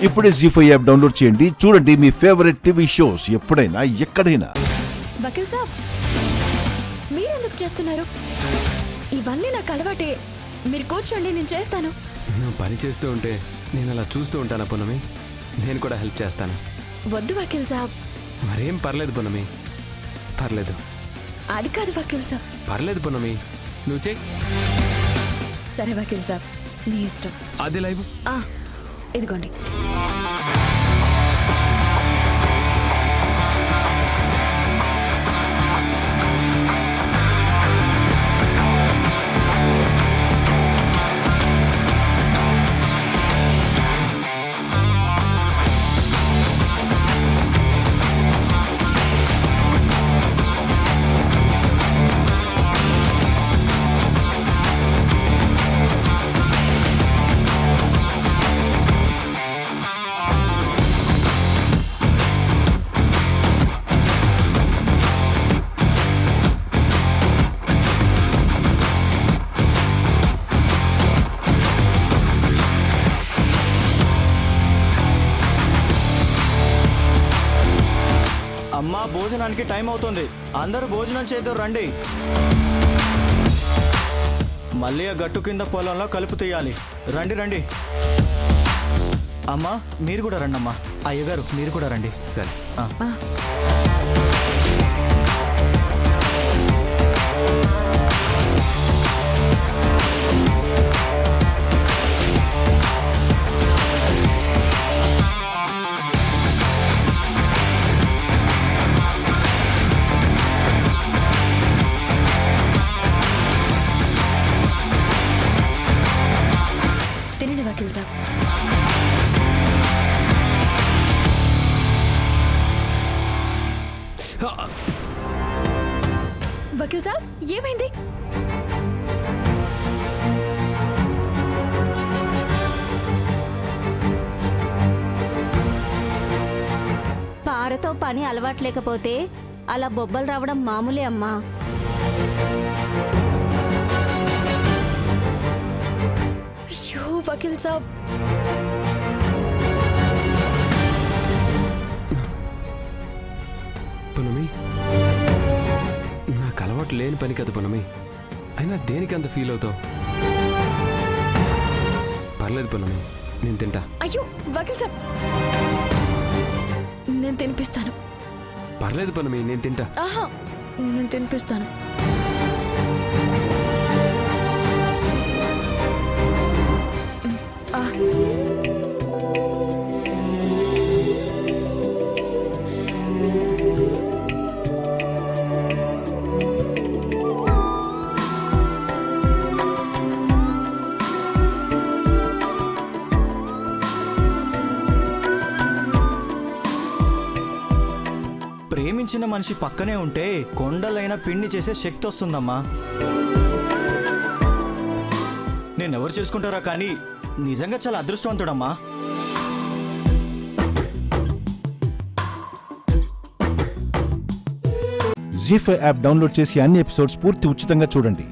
ఇప్పుడే జీ5 app download చేయండి. చూడండి మీ ఫేవరెట్ టీవీ షోస్ ఎప్పుడైనా ఎక్కడైనా. వకీల్ సాబ్, మీరెందుకు చేస్తున్నారు? ఇవన్నీ నాకు అలవాటే. మీరు కూర్చోండి, నేను చేస్తాను. నువ్వు పని చేస్తూ ఉంటే నేను అలా చూస్తూ ఉంటాను పూనమి. నేను కూడా హెల్ప్ చేస్తాను. వద్దు వకీల్ సాబ్. మరేం పర్లేదు పూనమి, పర్లేదు. అది కాదు వకీల్ సాబ్. పర్లేదు పూనమి, నువ్వు చెయ్యి. సరే వకీల్ సాబ్, మీ ఇష్టం. అది లైవ్. ఇదిగోండి. అమ్మా, భోజనానికి టైం అవుతుంది. అందరూ భోజనం చేద్దాం రండి. మళ్ళీ ఆ గట్టు కింద పొలంలో కలుపు తీయాలి. రండి రండి. అమ్మా, మీరు కూడా రండి. అమ్మా, అయ్యగారు మీరు కూడా రండి. సరే. తినండి వకీల్ సాబ్. వకీల్ సాబ్, ఏమైంది? పారతో పని అలవాట్లేకపోతే అలా బొబ్బలు రావడం మామూలే అమ్మా. అయ్యో వకీల్ సాబ్. పూనమి, నాకు అలవాటు లేని పని కదా పూనమి. అయినా దేనికి అంత ఫీల్ అవుతావు? పర్లేదు పూనమి, నేను తింటా. అయ్యో వకీల్ సాబ్, నేను తినిపిస్తాను. పర్లేదు పూనమి, నేను తింటా. ఆహా, నేను తినిపిస్తాను. ప్రేమించిన మనిషి పక్కనే ఉంటే కొండలైన పిండి చేసే శక్తి వస్తుందమ్మా. నేనెవరు చేసుకుంటారా కానీ నిజంగా చాలా అదృష్టవంతుడమ్మా. జీ5 యాప్ డౌన్లోడ్ చేసి అన్ని ఎపిసోడ్స్ పూర్తి ఉచితంగా చూడండి.